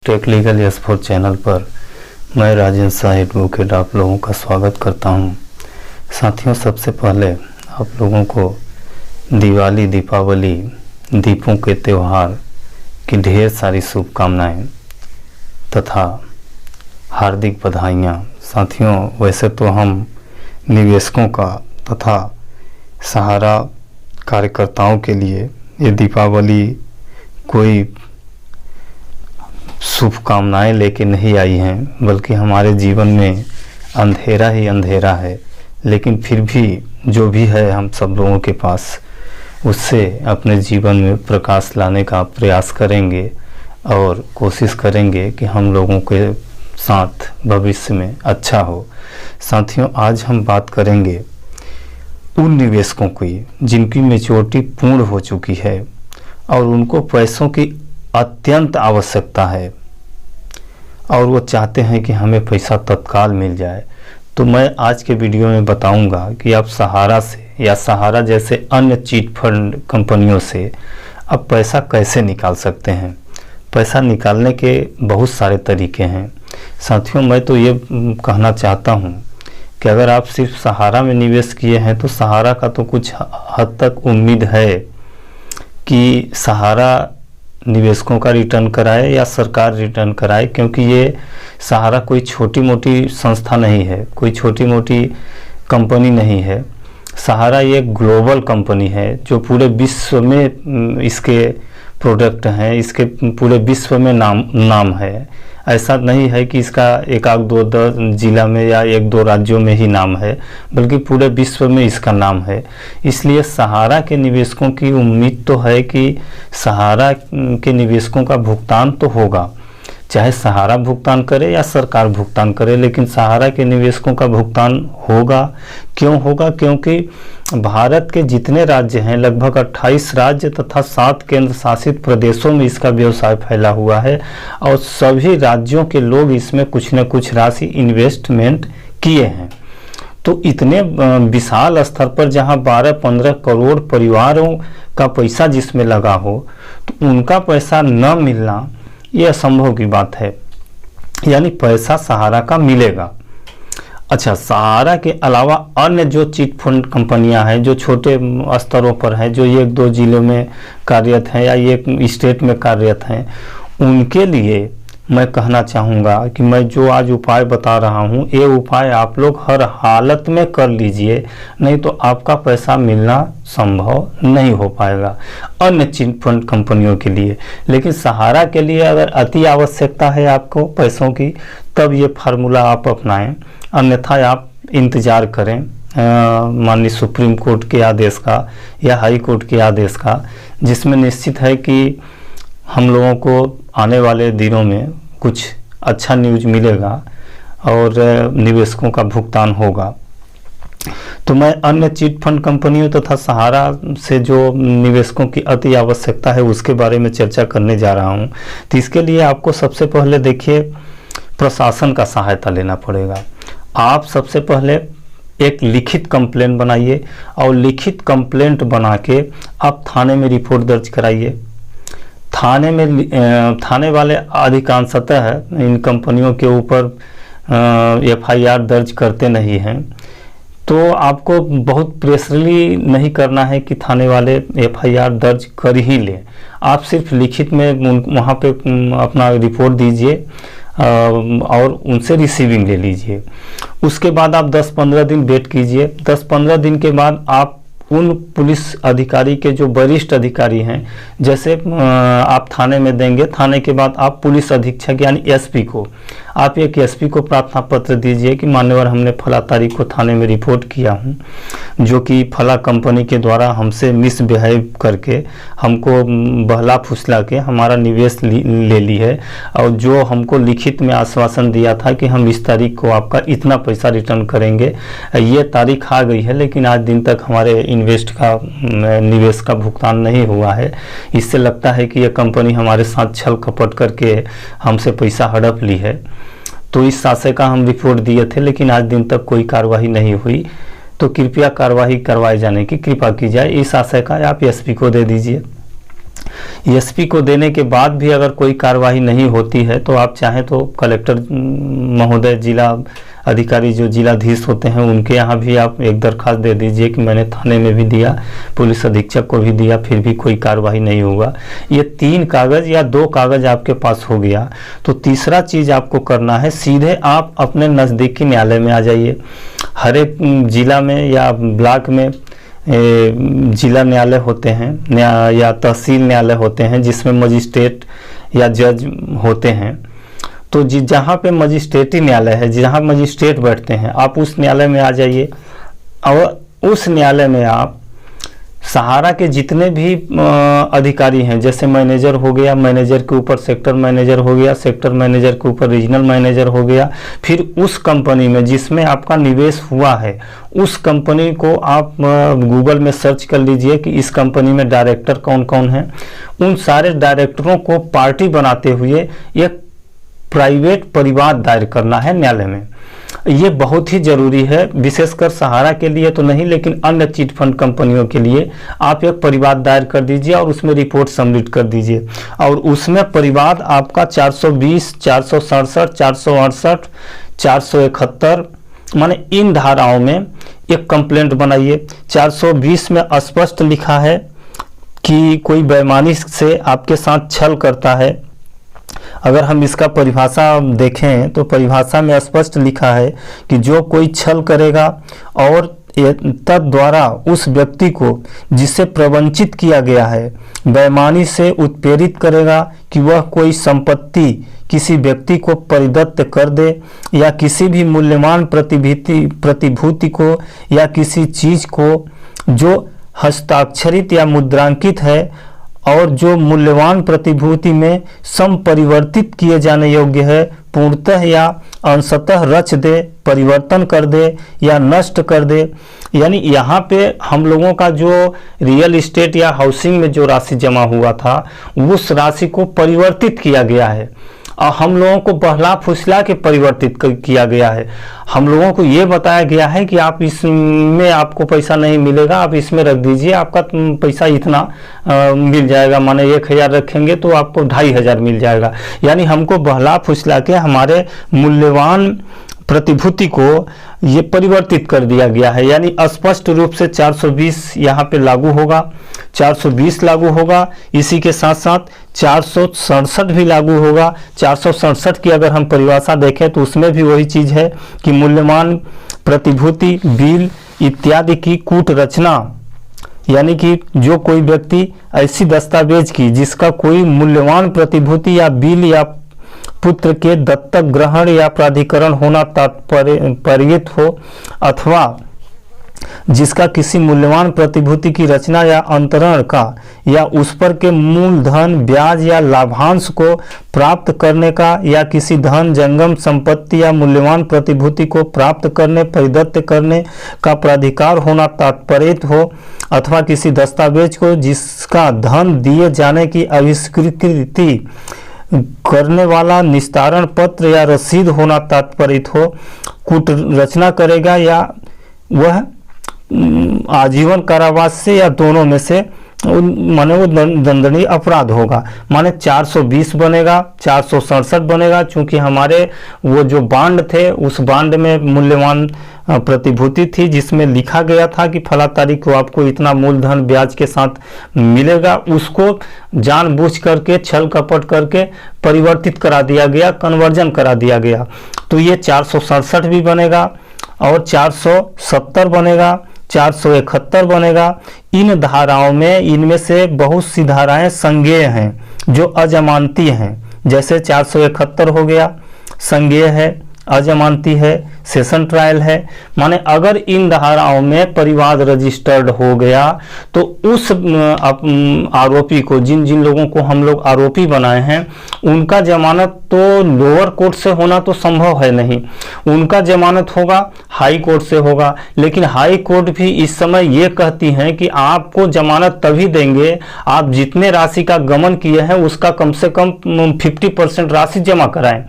Take legal S4 channel पर मैं Rajendra Shah advocate आप लोगों का स्वागत करता हूं। साथियों, सबसे पहले आप लोगों को दिवाली, दीपावली, दीपों के त्यौहार की ढेर सारी शुभकामनाएं तथा हार्दिक बधाइयां। साथियों, वैसे तो हम निवेशकों का तथा सहारा कार्यकर्ताओं के लिए ये दीपावली कोई शुभकामनाएं लेके नहीं आई हैं, बल्कि हमारे जीवन में अंधेरा ही अंधेरा है। लेकिन फिर भी जो भी है हम सब लोगों के पास, उससे अपने जीवन में प्रकाश लाने का प्रयास करेंगे और कोशिश करेंगे कि हम लोगों के साथ भविष्य में अच्छा हो। साथियों, आज हम बात करेंगे उन निवेशकों की जिनकी मैच्योरिटी पूर्ण हो चुकी है और उनको पैसों की अत्यंत आवश्यकता है और वो चाहते हैं कि हमें पैसा तत्काल मिल जाए। तो मैं आज के वीडियो में बताऊंगा कि आप सहारा से या सहारा जैसे अन्य चीट फंड कंपनियों से आप पैसा कैसे निकाल सकते हैं। पैसा निकालने के बहुत सारे तरीके हैं। साथियों, मैं तो ये कहना चाहता हूँ कि अगर आप सिर्फ सहारा में निवेश किए हैं तो सहारा का तो कुछ हद तक उम्मीद है कि सहारा निवेशकों का रिटर्न कराए या सरकार रिटर्न कराए, क्योंकि ये सहारा कोई छोटी मोटी संस्था नहीं है, कोई छोटी मोटी कंपनी नहीं है। सहारा ये ग्लोबल कंपनी है जो पूरे विश्व में इसके प्रोडक्ट हैं, इसके पूरे विश्व में नाम है। ऐसा नहीं है कि इसका एक आध दो जिला में या एक दो राज्यों में ही नाम है, बल्कि पूरे विश्व में इसका नाम है। इसलिए सहारा के निवेशकों की उम्मीद तो है कि सहारा के निवेशकों का भुगतान तो होगा, चाहे सहारा भुगतान करे या सरकार भुगतान करे, लेकिन सहारा के निवेशकों का भुगतान होगा। क्यों होगा? क्योंकि भारत के जितने राज्य हैं, लगभग 28 राज्य तथा 7 केंद्र शासित प्रदेशों में इसका व्यवसाय फैला हुआ है और सभी राज्यों के लोग इसमें कुछ न कुछ राशि इन्वेस्टमेंट किए हैं। तो इतने विशाल स्तर पर जहां 12-15 करोड़ परिवारों का पैसा जिसमें लगा हो, तो उनका पैसा न मिलना ये असंभव की बात है। यानी पैसा सहारा का मिलेगा। अच्छा, सहारा के अलावा अन्य जो चिट फंड कंपनियां हैं जो छोटे स्तरों पर हैं, जो एक दो जिलों में कार्यरत हैं या एक स्टेट में कार्यरत हैं, उनके लिए मैं कहना चाहूँगा कि मैं जो आज उपाय बता रहा हूँ, ये उपाय आप लोग हर हालत में कर लीजिए, नहीं तो आपका पैसा मिलना संभव नहीं हो पाएगा अन्य चिट फंड कंपनियों के लिए। लेकिन सहारा के लिए अगर अति आवश्यकता है आपको पैसों की, तब ये फार्मूला आप अपनाएं, अन्यथा आप इंतज़ार करें माननीय सुप्रीम कोर्ट के आदेश का या हाई कोर्ट के आदेश का, जिसमें निश्चित है कि हम लोगों को आने वाले दिनों में कुछ अच्छा न्यूज़ मिलेगा और निवेशकों का भुगतान होगा। तो मैं अन्य चिट फंड कंपनियों तथा सहारा से जो निवेशकों की अति आवश्यकता है उसके बारे में चर्चा करने जा रहा हूं। तो इसके लिए आपको सबसे पहले देखिए प्रशासन का सहायता लेना पड़ेगा। आप सबसे पहले एक लिखित कंप्लेंट बनाइए और लिखित कंप्लेंट बना के आप थाने में रिपोर्ट दर्ज कराइए। थाने वाले अधिकांशतः इन कंपनियों के ऊपर FIR दर्ज करते नहीं हैं, तो आपको बहुत प्रेशरली नहीं करना है कि थाने वाले FIR दर्ज कर ही लें। आप सिर्फ लिखित में वहाँ पे अपना रिपोर्ट दीजिए और उनसे रिसीविंग ले लीजिए। उसके बाद आप 10-15 दिन वेट कीजिए। 10-15 दिन के बाद आप उन पुलिस अधिकारी के जो वरिष्ठ अधिकारी हैं, जैसे आप थाने में देंगे, थाने के बाद आप पुलिस अधीक्षक यानी SP को, आप एक SP को प्रार्थना पत्र दीजिए कि मान्यवर, हमने फला तारीख को थाने में रिपोर्ट किया हूं, जो कि फला कंपनी के द्वारा हमसे मिसबिहेव करके हमको बहला फुसला के हमारा निवेश ले ली है और जो हमको लिखित में आश्वासन दिया था कि हम इस तारीख को आपका इतना पैसा रिटर्न करेंगे, ये तारीख आ गई है लेकिन आज दिन तक हमारे निवेश का भुगतान नहीं हुआ है। इससे लगता है कि यह कंपनी हमारे साथ छल कपट करके हमसे पैसा हड़प ली है। तो इस आशय का हम रिपोर्ट दिए थे, लेकिन आज दिन तक कोई कार्रवाई नहीं हुई, तो कृपया कार्रवाई करवाए जाने की कृपा की जाए। इस आशय का आप SP को दे दीजिए। एसपी को देने के बाद भी अगर कोई कार्रवाई नहीं होती है तो आप चाहें तो कलेक्टर महोदय, जिला अधिकारी जो जिलाधीश होते हैं उनके यहाँ भी आप एक दरखास्त दे दीजिए कि मैंने थाने में भी दिया, पुलिस अधीक्षक को भी दिया, फिर भी कोई कार्रवाई नहीं होगा। ये 3 कागज़ या 2 कागज़ आपके पास हो गया तो तीसरा चीज़ आपको करना है, सीधे आप अपने नज़दीकी न्यायालय में आ जाइए। हर एक जिला में या ब्लॉक में जिला न्यायालय होते हैं या तहसील न्यायालय होते हैं जिसमें मजिस्ट्रेट या जज होते हैं। तो जहाँ पे मजिस्ट्रेटी न्यायालय है, जहाँ मजिस्ट्रेट बैठते हैं, आप उस न्यायालय में आ जाइए और उस न्यायालय में आप सहारा के जितने भी अधिकारी हैं, जैसे मैनेजर हो गया, मैनेजर के ऊपर सेक्टर मैनेजर हो गया, सेक्टर मैनेजर के ऊपर रीजनल मैनेजर हो गया, फिर उस कंपनी में जिसमें आपका निवेश हुआ है उस कंपनी को आप गूगल में सर्च कर लीजिए कि इस कंपनी में डायरेक्टर कौन कौन है। उन सारे डायरेक्टरों को पार्टी बनाते हुए एक प्राइवेट परिवाद दायर करना है न्यायालय में। ये बहुत ही जरूरी है, विशेषकर सहारा के लिए तो नहीं लेकिन अन्य चिट फंड कंपनियों के लिए आप एक परिवाद दायर कर दीजिए और उसमें रिपोर्ट सबमिट कर दीजिए। और उसमें परिवाद आपका 420, 467, 468, 471 माने इन धाराओं में एक कंप्लेंट बनाइए। 420 में स्पष्ट लिखा है कि कोई बेईमानी से आपके साथ छल करता है। अगर हम इसका परिभाषा देखें तो परिभाषा में स्पष्ट लिखा है कि जो कोई छल करेगा और तद द्वारा उस व्यक्ति को जिससे प्रवंचित किया गया है बेईमानी से उत्प्रेरित करेगा कि वह कोई संपत्ति किसी व्यक्ति को परिदत्त कर दे या किसी भी मूल्यवान प्रतिभूति को या किसी चीज को जो हस्ताक्षरित या मुद्रांकित है और जो मूल्यवान प्रतिभूति में संपरिवर्तित किए जाने योग्य है, पूर्णतः या अंशतः रच दे, परिवर्तन कर दे या नष्ट कर दे। यानी यहाँ पे हम लोगों का जो रियल इस्टेट या हाउसिंग में जो राशि जमा हुआ था उस राशि को परिवर्तित किया गया है और हम लोगों को बहला फुसला के परिवर्तित किया गया है। हम लोगों को ये बताया गया है कि आप इसमें आपको पैसा नहीं मिलेगा, आप इसमें रख दीजिए, आपका पैसा इतना मिल जाएगा, माने 1000 रखेंगे तो आपको 2500 मिल जाएगा। यानी हमको बहला फुसला के हमारे मूल्यवान प्रतिभूति को ये परिवर्तित कर दिया गया है। यानी स्पष्ट रूप से 420 यहाँ पे लागू होगा, 420 लागू होगा, इसी के साथ साथ 467 भी लागू होगा। 467 की अगर हम परिभाषा देखें तो उसमें भी वही चीज़ है कि मूल्यवान प्रतिभूति, बिल इत्यादि की कूट रचना, यानी कि जो कोई व्यक्ति ऐसी दस्तावेज की जिसका कोई मूल्यवान प्रतिभूति या बिल या पुत्र के दत्तक ग्रहण या प्राधिकरण होना तात्पर्यित हो अथवा जिसका किसी मूल्यवान प्रतिभूति की रचना या अंतरण का या उस पर के मूलधन, ब्याज या लाभांश को प्राप्त करने का या किसी धन, जंगम संपत्ति या मूल्यवान प्रतिभूति को प्राप्त करने, परिदत्त करने का प्राधिकार होना तात्पर्यित हो अथवा किसी दस्तावेज को जिसका धन दिए जाने की अभिस्वीकृति करने वाला निस्तारण पत्र या रसीद होना तात्पर्यित हो, कूट रचना करेगा या वह आजीवन कारावास से या दोनों में से माने वो दंडनीय अपराध होगा। माने 420 बनेगा, 467 बनेगा, चूंकि हमारे वो जो बांड थे उस बांड में मूल्यवान प्रतिभूति थी जिसमें लिखा गया था कि फला तारीख को आपको इतना मूलधन ब्याज के साथ मिलेगा, उसको जानबूझ करके छल कपट करके परिवर्तित करा दिया गया, कन्वर्जन करा दिया गया। तो ये 467 भी बनेगा और 470 बनेगा, 471 बनेगा। इन धाराओं में इनमें से बहुत सी धाराएं संज्ञेय हैं जो अजमानती हैं, जैसे 471 हो गया, संज्ञेय है, अजमानती है, सेशन ट्रायल है। माने अगर इन धाराओं में परिवाद रजिस्टर्ड हो गया तो उस आरोपी को, जिन जिन लोगों को हम लोग आरोपी बनाए हैं, उनका जमानत तो लोअर कोर्ट से होना तो संभव है नहीं, उनका जमानत होगा हाई कोर्ट से होगा। लेकिन हाई कोर्ट भी इस समय ये कहती हैं कि आपको जमानत तभी देंगे आप जितने राशि का गमन किए हैं उसका कम से कम 50% राशि जमा कराएं।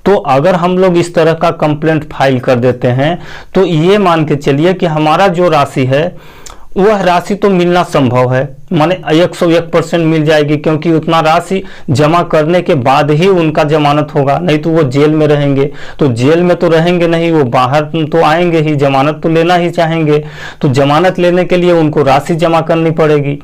तो अगर हम लोग इस तरह का कंप्लेंट फाइल कर देते हैं तो ये मान के चलिए कि हमारा जो राशि है वह राशि तो मिलना संभव है, माने 101% मिल जाएगी, क्योंकि उतना राशि जमा करने के बाद ही उनका जमानत होगा। नहीं तो वो जेल में रहेंगे, तो जेल में तो रहेंगे नहीं, वो बाहर तो आएंगे ही, जमानत तो लेना ही चाहेंगे, तो जमानत लेने के लिए उनको राशि जमा करनी पड़ेगी।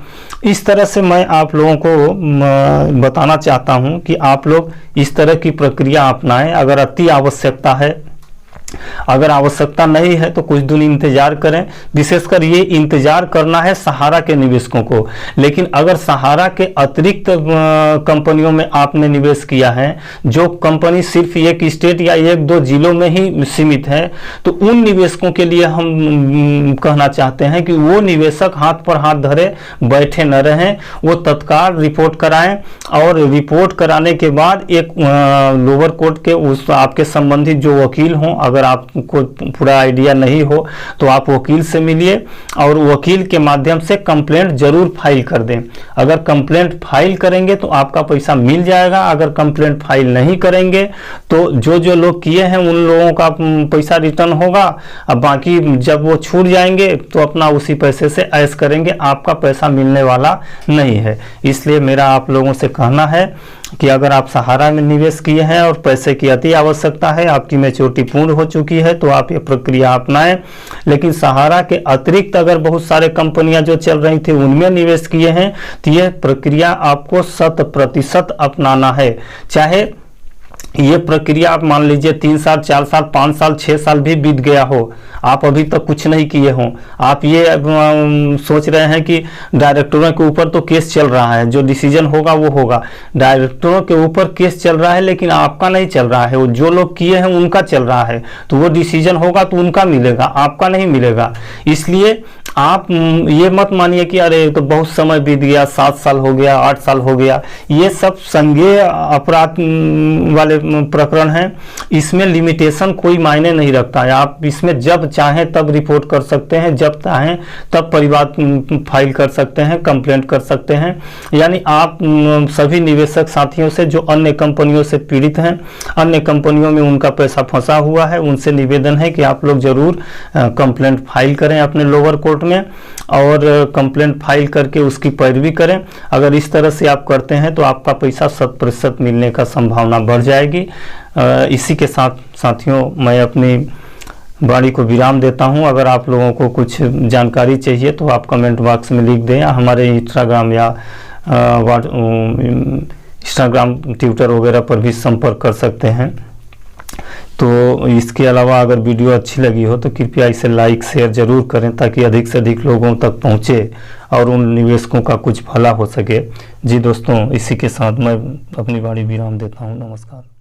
इस तरह से मैं आप लोगों को बताना चाहता हूं कि आप लोग इस तरह की प्रक्रिया अपनाएं। अगर अति आवश्यकता है, अगर आवश्यकता नहीं है तो कुछ दिन इंतजार करें। विशेषकर ये इंतजार करना है सहारा के निवेशकों को। लेकिन अगर सहारा के अतिरिक्त कंपनियों में आपने निवेश किया है, जो कंपनी सिर्फ एक स्टेट या एक दो जिलों में ही सीमित है, तो उन निवेशकों के लिए हम कहना चाहते हैं कि वो निवेशक हाथ पर हाथ धरे बैठे न रहें, वो तत्काल रिपोर्ट कराएं, और रिपोर्ट कराने के बाद एक लोअर कोर्ट के उस आपके संबंधित जो वकील हों, अगर आपको पूरा आइडिया नहीं हो तो आप वकील से मिलिए और वकील के माध्यम से कंप्लेंट जरूर फाइल कर दें। अगर कंप्लेंट फाइल करेंगे तो आपका पैसा मिल जाएगा। अगर कंप्लेंट फाइल नहीं करेंगे तो जो लोग किए हैं उन लोगों का पैसा रिटर्न होगा। अब बाकी जब वो छूट जाएंगे तो अपना उसी पैसे से ऐश करेंगे, आपका पैसा मिलने वाला नहीं है। इसलिए मेरा आप लोगों से कहना है कि अगर आप सहारा में निवेश किए हैं और पैसे की अति आवश्यकता है, आपकी मैच्योरिटी पूर्ण हो चुकी है, तो आप ये प्रक्रिया अपनाएं। लेकिन सहारा के अतिरिक्त अगर बहुत सारे कंपनियां जो चल रही थी उनमें निवेश किए हैं, तो यह प्रक्रिया आपको 100% अपनाना है। चाहे ये प्रक्रिया आप मान लीजिए 3 साल 4 साल 5 साल 6 साल भी बीत गया हो, आप अभी तक कुछ नहीं किए हों, आप ये सोच रहे हैं कि डायरेक्टरों के ऊपर तो केस चल रहा है, जो डिसीजन होगा वो होगा। डायरेक्टरों के ऊपर केस चल रहा है लेकिन आपका नहीं चल रहा है, वो जो लोग किए हैं उनका चल रहा है, तो वो डिसीजन होगा तो उनका मिलेगा, आपका नहीं मिलेगा। इसलिए आप ये मत मानिए कि अरे तो बहुत समय बीत गया, 7 साल हो गया, 8 साल हो गया। ये सब संज्ञेय अपराध वाले प्रकरण हैं, इसमें लिमिटेशन कोई मायने नहीं रखता है। आप इसमें जब चाहें तब रिपोर्ट कर सकते हैं, जब चाहें तब परिवाद फाइल कर सकते हैं, कंप्लेंट कर सकते हैं। यानी आप सभी निवेशक साथियों से जो अन्य कंपनियों से पीड़ित हैं, अन्य कंपनियों में उनका पैसा फंसा हुआ है, उनसे निवेदन है कि आप लोग जरूर कंप्लेंट फाइल करें अपने लोअर कोर्ट में, और कंप्लेंट फाइल करके उसकी पैरवी करें। अगर इस तरह से आप करते हैं तो आपका पैसा 100% मिलने का संभावना बढ़ जाएगी। इसी के साथ साथियों मैं अपनी वाणी को विराम देता हूं। अगर आप लोगों को कुछ जानकारी चाहिए तो आप कमेंट बॉक्स में लिख दें, या हमारे इंस्टाग्राम या इंस्टाग्राम ट्विटर वगैरह पर भी संपर्क कर सकते हैं। तो इसके अलावा अगर वीडियो अच्छी लगी हो तो कृपया इसे लाइक शेयर जरूर करें, ताकि अधिक से अधिक लोगों तक पहुंचे और उन निवेशकों का कुछ भला हो सके। जी दोस्तों, इसी के साथ मैं अपनी वाणी विराम देता हूं। नमस्कार।